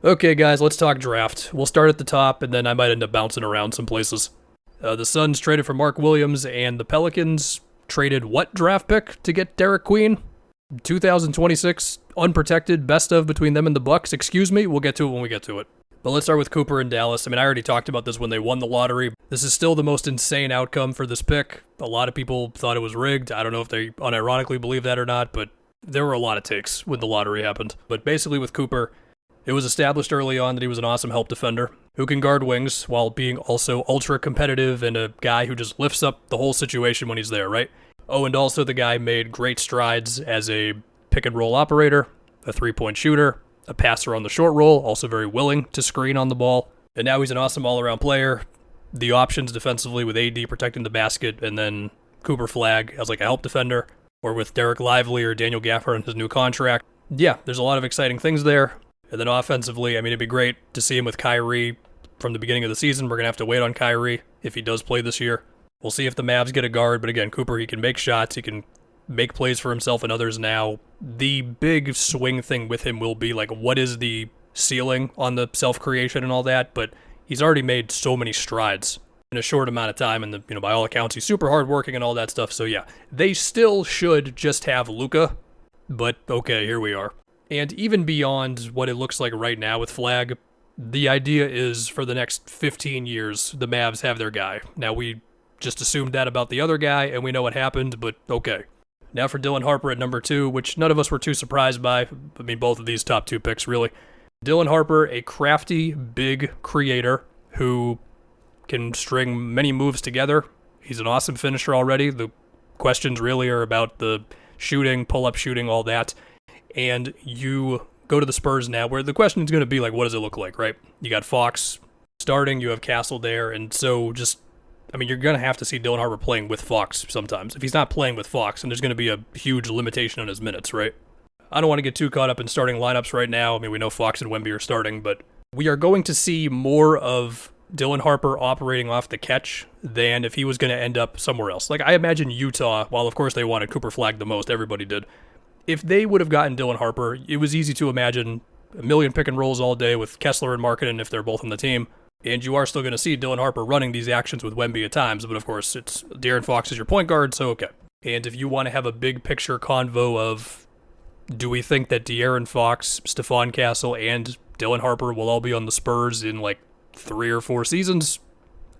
Okay, guys, let's talk draft. We'll start at the top, and then I might end up bouncing around some places. The Suns traded for Mark Williams, and the Pelicans traded what draft pick to get Derrick Queen? 2026, unprotected, best of between them and the Bucks. Excuse me, we'll get to it when we get to it. But let's start with Cooper in Dallas. I mean, I already talked about this when they won the lottery. This is still the most insane outcome for this pick. A lot of people thought it was rigged. I don't know if they unironically believe that or not, but there were a lot of takes when the lottery happened. But basically with Cooper, it was established early on that he was an awesome help defender who can guard wings while being also ultra competitive and a guy who just lifts up the whole situation when he's there, right? Oh, and also the guy made great strides as a pick and roll operator, a three-point shooter, a passer on the short roll, also very willing to screen on the ball. And now he's an awesome all-around player. The options defensively with AD protecting the basket and then Cooper Flagg as like a help defender, or with Derek Lively or Daniel Gafford in his new contract. Yeah, there's a lot of exciting things there. And then offensively, I mean, it'd be great to see him with Kyrie from the beginning of the season. We're going to have to wait on Kyrie if he does play this year. We'll see if the Mavs get a guard. But again, Cooper, he can make shots. He can make plays for himself and others now. The big swing thing with him will be, like, what is the ceiling on the self-creation and all that? But he's already made so many strides in a short amount of time. And, by all accounts, he's super hardworking and all that stuff. So, yeah, they still should just have Luka. But, okay, here we are. And even beyond what it looks like right now with Flagg, the idea is for the next 15 years, the Mavs have their guy. Now, we just assumed that about the other guy, and we know what happened, but okay. Now for Dylan Harper at number 2, which none of us were too surprised by. I mean, both of these top 2 picks, really. Dylan Harper, a crafty, big creator who can string many moves together. He's an awesome finisher already. The questions really are about the shooting, pull-up shooting, all that. And you go to the Spurs now, where the question is going to be, like, what does it look like, right? You got Fox starting, you have Castle there, and so you're going to have to see Dylan Harper playing with Fox sometimes. If he's not playing with Fox, then there's going to be a huge limitation on his minutes, right? I don't want to get too caught up in starting lineups right now. I mean, we know Fox and Wemby are starting, but we are going to see more of Dylan Harper operating off the catch than if he was going to end up somewhere else. Like, I imagine Utah, while of course they wanted Cooper Flagg the most, everybody did. If they would have gotten Dylan Harper, it was easy to imagine a million pick and rolls all day with Kessler and Markkanen if they're both on the team. And you are still going to see Dylan Harper running these actions with Wemby at times, but of course it's De'Aaron Fox as your point guard, so okay. And if you want to have a big picture convo of, do we think that De'Aaron Fox, Stephon Castle, and Dylan Harper will all be on the Spurs in like 3 or 4 seasons?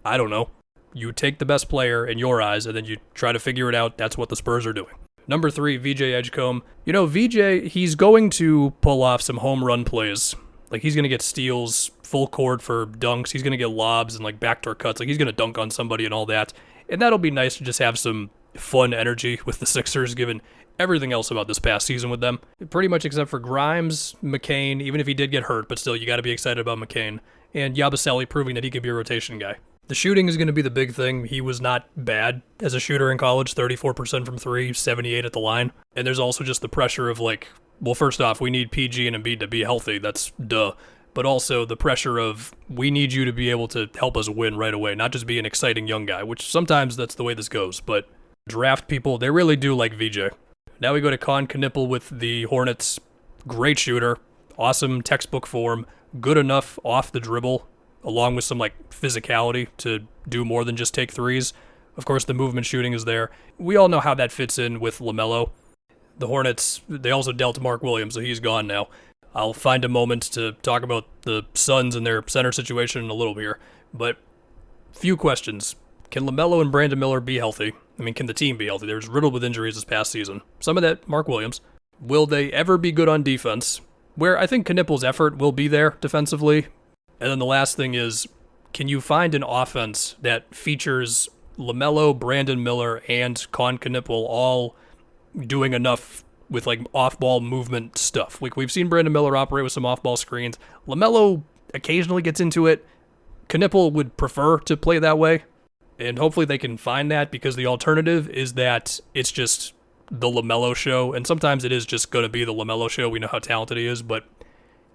I don't know. You take the best player in your eyes and then you try to figure it out. That's what the Spurs are doing. Number 3, VJ Edgecombe. VJ, he's going to pull off some home run plays. Like, he's going to get steals, full court for dunks. He's going to get lobs and, like, backdoor cuts. Like, he's going to dunk on somebody and all that. And that'll be nice to just have some fun energy with the Sixers, given everything else about this past season with them. Pretty much except for Grimes, McCain, even if he did get hurt, but still, you got to be excited about McCain. And Yabusele proving that he could be a rotation guy. The shooting is going to be the big thing. He was not bad as a shooter in college, 34% from 3, 78 at the line. And there's also just the pressure of, like, well, first off, we need PG and Embiid to be healthy. That's duh. But also the pressure of, we need you to be able to help us win right away, not just be an exciting young guy, which sometimes that's the way this goes. But draft people, they really do like VJ. Now we go to Con Knipple with the Hornets. Great shooter, awesome textbook form, good enough off the dribble, along with some like physicality to do more than just take threes. Of course, the movement shooting is there. We all know how that fits in with LaMelo. The Hornets, they also dealt Mark Williams, so he's gone now. I'll find a moment to talk about the Suns and their center situation in a little bit here. But few questions. Can LaMelo and Brandon Miller be healthy? I mean, can the team be healthy? They're riddled with injuries this past season. Some of that, Mark Williams. Will they ever be good on defense? Where I think Knipple's effort will be there defensively. And then the last thing is, can you find an offense that features LaMelo, Brandon Miller, and Con Knipple all doing enough with like off-ball movement stuff? Like, we've seen Brandon Miller operate with some off-ball screens. LaMelo occasionally gets into it. Knipple would prefer to play that way. And hopefully they can find that, because the alternative is that it's just the LaMelo show. And sometimes it is just going to be the LaMelo show. We know how talented he is, but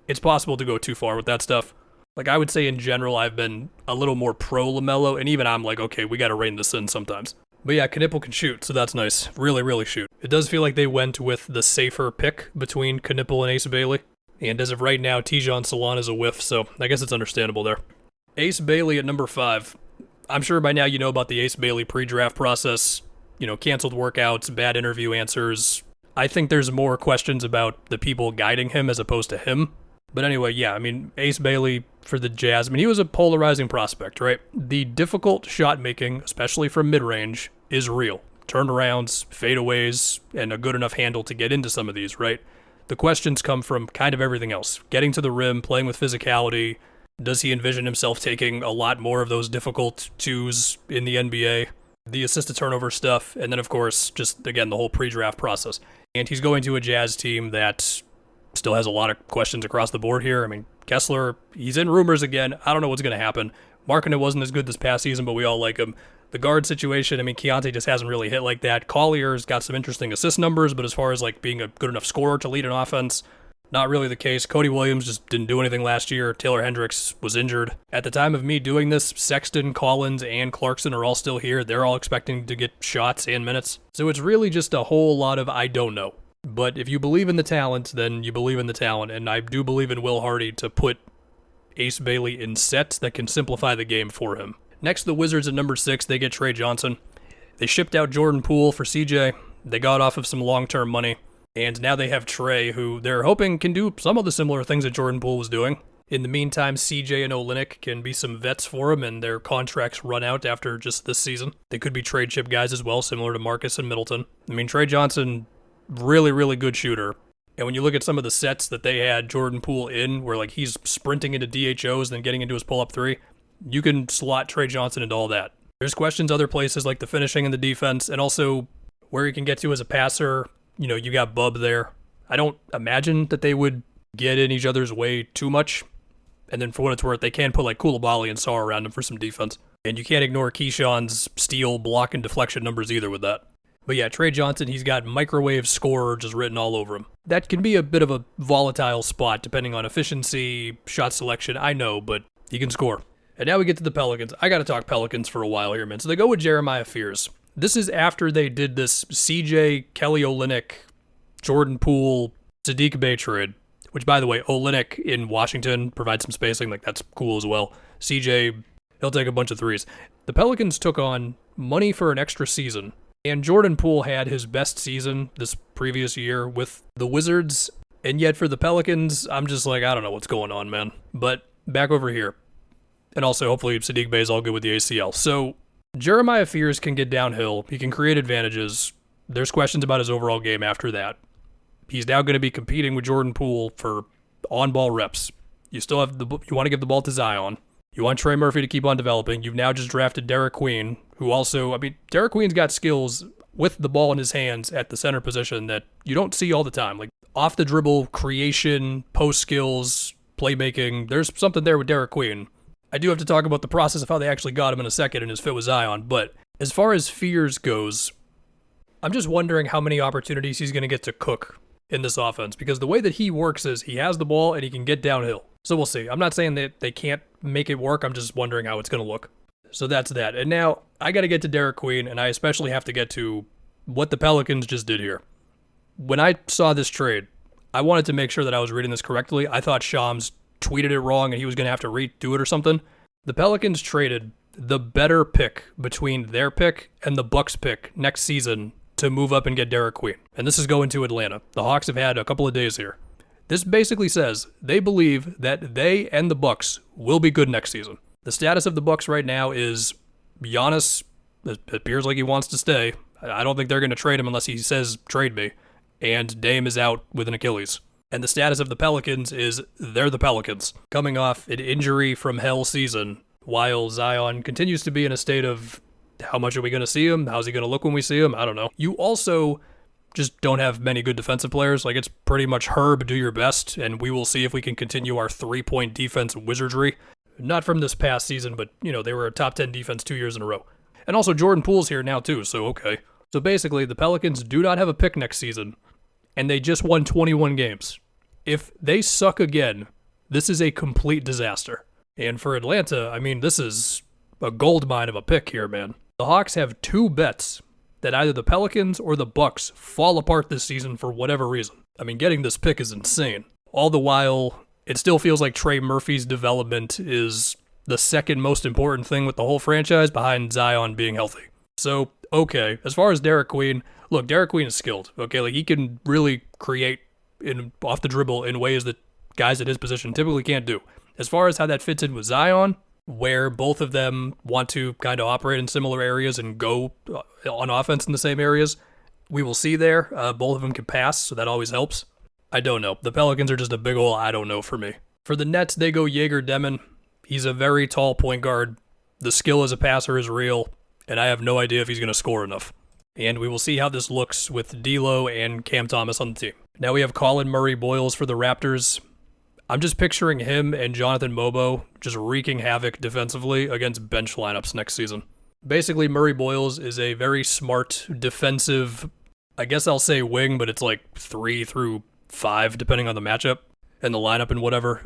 it's possible to go too far with that stuff. Like, I would say in general, I've been a little more pro LaMelo, and even I'm like, okay, we got to rein this in sometimes. But yeah, Knipple can shoot, so that's nice. Really, really shoot. It does feel like they went with the safer pick between Knipple and Asa Bailey. And as of right now, Tijon Salon is a whiff, so I guess it's understandable there. Ace Bailey at number 5. I'm sure by now you know about the Ace Bailey pre-draft process. Canceled workouts, bad interview answers. I think there's more questions about the people guiding him as opposed to him. But anyway, yeah, I mean, Ace Bailey for the Jazz, I mean, he was a polarizing prospect, right? The difficult shot making, especially from mid-range, is real. Turnarounds, fadeaways, and a good enough handle to get into some of these, right? The questions come from kind of everything else. Getting to the rim, playing with physicality. Does he envision himself taking a lot more of those difficult twos in the NBA? The assist-to-turnover stuff, and then, of course, just, again, the whole pre-draft process. And he's going to a Jazz team that still has a lot of questions across the board here. I mean, Kessler, he's in rumors again. I don't know what's going to happen. Markkanen wasn't as good this past season, but we all like him. The guard situation, I mean, Keontae just hasn't really hit like that. Collier's got some interesting assist numbers, but as far as like being a good enough scorer to lead an offense, not really the case. Cody Williams just didn't do anything last year. Taylor Hendricks was injured. At the time of me doing this, Sexton, Collins, and Clarkson are all still here. They're all expecting to get shots and minutes. So it's really just a whole lot of I don't know. But if you believe in the talent, then you believe in the talent. And I do believe in Will Hardy to put Ace Bailey in sets that can simplify the game for him. Next, the Wizards at number 6, they get Trey Johnson. They shipped out Jordan Poole for CJ. They got off of some long-term money. And now they have Trey, who they're hoping can do some of the similar things that Jordan Poole was doing. In the meantime, CJ and Olynyk can be some vets for him, and their contracts run out after just this season. They could be trade chip guys as well, similar to Marcus and Middleton. I mean, Trey Johnson, really, really good shooter. And when you look at some of the sets that they had Jordan Poole in, where like he's sprinting into DHOs, then getting into his pull-up three, you can slot Trey Johnson into all that. There's questions other places like the finishing and the defense, and also where he can get to as a passer. You got Bub there. I don't imagine that they would get in each other's way too much. And then for what it's worth, they can put like Koulibaly and Sarr around him for some defense. And you can't ignore Keyshawn's steal, block, and deflection numbers either with that. But yeah, Trey Johnson, he's got microwave scorer just written all over him. That can be a bit of a volatile spot depending on efficiency, shot selection, I know, but he can score. And now we get to the Pelicans. I got to talk Pelicans for a while here, man. So they go with Jeremiah Fears. This is after they did this CJ, Kelly Olynyk, Jordan Poole, Sadiq Bey trade, which, by the way, Olynyk in Washington provides some spacing. Like, that's cool as well. CJ, he'll take a bunch of threes. The Pelicans took on money for an extra season, and Jordan Poole had his best season this previous year with the Wizards, and yet for the Pelicans, I'm just like, I don't know what's going on, man. But back over here. And also, hopefully, Sadiq Bey is all good with the ACL. So, Jeremiah Fears can get downhill. He can create advantages. There's questions about his overall game after that. He's now going to be competing with Jordan Poole for on-ball reps. You still have you want to give the ball to Zion. You want Trey Murphy to keep on developing. You've now just drafted Derrick Queen, who also, I mean, Derrick Queen's got skills with the ball in his hands at the center position that you don't see all the time. Like off the dribble, creation, post skills, playmaking. There's something there with Derrick Queen. I do have to talk about the process of how they actually got him in a second and his fit with Zion, but as far as Fears goes, I'm just wondering how many opportunities he's going to get to cook in this offense, because the way that he works is he has the ball and he can get downhill. So we'll see. I'm not saying that they can't make it work. I'm just wondering how it's going to look. So that's that. And now I got to get to Derrick Queen, and I especially have to get to what the Pelicans just did here. When I saw this trade, I wanted to make sure that I was reading this correctly. I thought Shams tweeted it wrong and he was going to have to redo it or something. The Pelicans traded the better pick between their pick and the Bucks pick next season to move up and get Derrick Queen. And this is going to Atlanta. The Hawks have had a couple of days here. This basically says they believe that they and the Bucks will be good next season. The status of the Bucks right now is Giannis, it appears like he wants to stay. I don't think they're going to trade him unless he says trade me. And Dame is out with an Achilles. And the status of the Pelicans is they're the Pelicans, coming off an injury from hell season, while Zion continues to be in a state of how much are we going to see him? How's he going to look when we see him? I don't know. You also just don't have many good defensive players. Like, it's pretty much Herb, do your best, and we will see if we can continue our three-point defense wizardry. Not from this past season, but, they were a top 10 defense 2 years in a row. And also, Jordan Poole's here now, too, so okay. So basically, the Pelicans do not have a pick next season, and they just won 21 games. If they suck again, this is a complete disaster. And for Atlanta, I mean, this is a gold mine of a pick here, man. The Hawks have two bets that either the Pelicans or the Bucks fall apart this season for whatever reason. I mean, getting this pick is insane. All the while, it still feels like Trey Murphy's development is the second most important thing with the whole franchise behind Zion being healthy. So, okay, as far as Derrick Queen, look, Derrick Queen is skilled, okay? Like, he can really create off the dribble in ways that guys at his position typically can't do. As far as how that fits in with Zion, where both of them want to kind of operate in similar areas and go on offense in the same areas, we will see there. Both of them can pass, so that always helps. I don't know. The Pelicans are just a big ol' I don't know for me. For the Nets, they go Jerger Deon. He's a very tall point guard. The skill as a passer is real, and I have no idea if he's going to score enough. And we will see how this looks with D'Lo and Cam Thomas on the team. Now we have Colin Murray-Boyles for the Raptors. I'm just picturing him and Jonathan Mobo just wreaking havoc defensively against bench lineups next season. Basically, Murray-Boyles is a very smart defensive, I guess I'll say wing, but it's like 3 through 5 depending on the matchup and the lineup and whatever,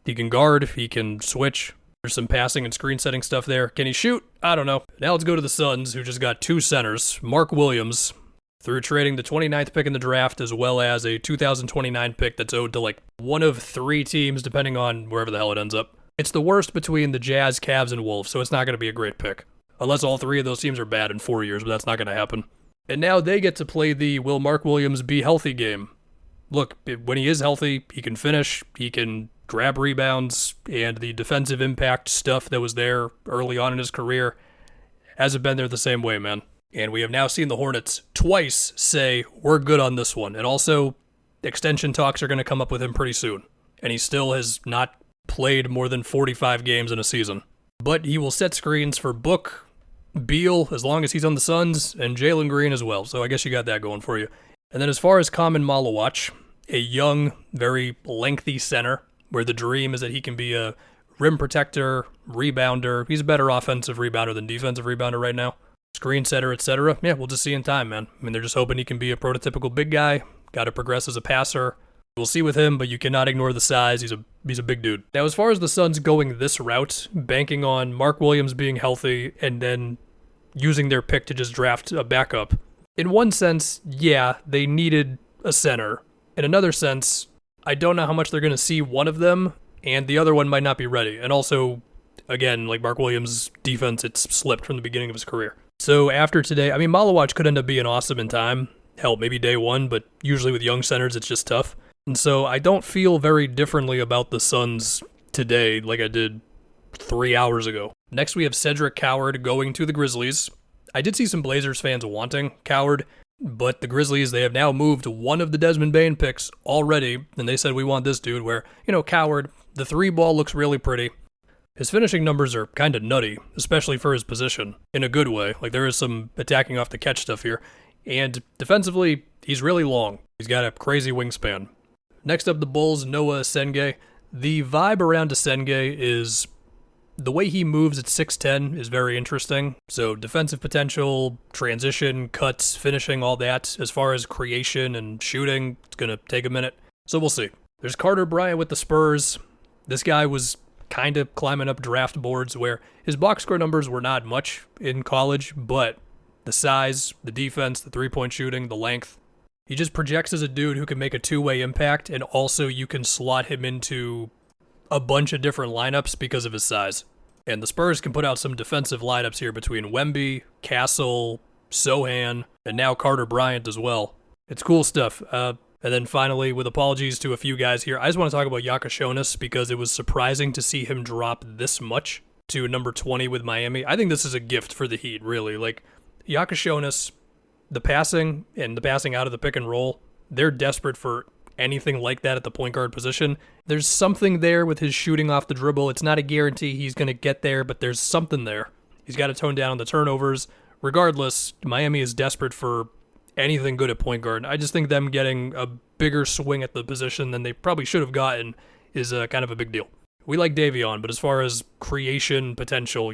he can guard, he can switch. There's some passing and screen setting stuff there. Can he shoot? I don't know. Now let's go to the Suns, who just got 2 centers. Mark Williams, through trading the 29th pick in the draft as well as a 2029 pick that's owed to like one of 3 teams, depending on wherever the hell it ends up. It's the worst between the Jazz, Cavs, and Wolves, so it's not going to be a great pick. Unless all 3 of those teams are bad in 4 years, but that's not going to happen. And now they get to play the will Mark Williams be healthy game. Look, when he is healthy, he can finish, he can grab rebounds, and the defensive impact stuff that was there early on in his career hasn't been there the same way, man. And we have now seen the Hornets twice say, we're good on this one. And also, extension talks are going to come up with him pretty soon. And he still has not played more than 45 games in a season. But he will set screens for Book, Beal, as long as he's on the Suns, and Jalen Green as well. So I guess you got that going for you. And then as far as Common Malawach, a young, very lengthy center, where the dream is that he can be a rim protector, rebounder. He's a better offensive rebounder than defensive rebounder right now. Screen setter, etc. Yeah, we'll just see in time, man. I mean, they're just hoping he can be a prototypical big guy. Got to progress as a passer. We'll see with him, but you cannot ignore the size. He's a big dude. Now, as far as the Suns going this route, banking on Mark Williams being healthy and then using their pick to just draft a backup, in one sense, yeah, they needed a center. In another sense, I don't know how much they're going to see one of them, and the other one might not be ready. And also, again, like Mark Williams' defense, it's slipped from the beginning of his career. So after today, I mean, Malawach could end up being awesome in time. Hell, maybe day one, but usually with young centers, it's just tough. And so I don't feel very differently about the Suns today like I did 3 hours ago. Next, we have Cedric Coward going to the Grizzlies. I did see some Blazers fans wanting Coward, but the Grizzlies, they have now moved one of the Desmond Bane picks already, and they said, we want this dude, where, Coward, the 3-ball looks really pretty. His finishing numbers are kind of nutty, especially for his position, in a good way. Like, there is some attacking off the catch stuff here. And defensively, he's really long. He's got a crazy wingspan. Next up, the Bulls, Noah Asenge. The vibe around Asenge is the way he moves at 6'10 is very interesting. So defensive potential, transition, cuts, finishing, all that. As far as creation and shooting, it's going to take a minute. So we'll see. There's Carter Bryant with the Spurs. This guy was kind of climbing up draft boards where his box score numbers were not much in college, but the size, the defense, the three-point shooting, the length, he just projects as a dude who can make a two-way impact, and also you can slot him into a bunch of different lineups because of his size. And the Spurs can put out some defensive lineups here between Wemby, Castle, Sohan, and now Carter Bryant as well. It's cool stuff. And then finally, with apologies to a few guys here, I just want to talk about Yakashonis because it was surprising to see him drop this much to number 20 with Miami. I think this is a gift for the Heat, really. Like, Yakashonis, the passing and the passing out of the pick and roll, they're desperate for anything like that at the point guard position. There's something there with his shooting off the dribble. It's not a guarantee he's going to get there, but there's something there. He's got to tone down the turnovers. Regardless, Miami is desperate for anything good at point guard. I just think them getting a bigger swing at the position than they probably should have gotten is kind of a big deal. We like Davion, but as far as creation potential,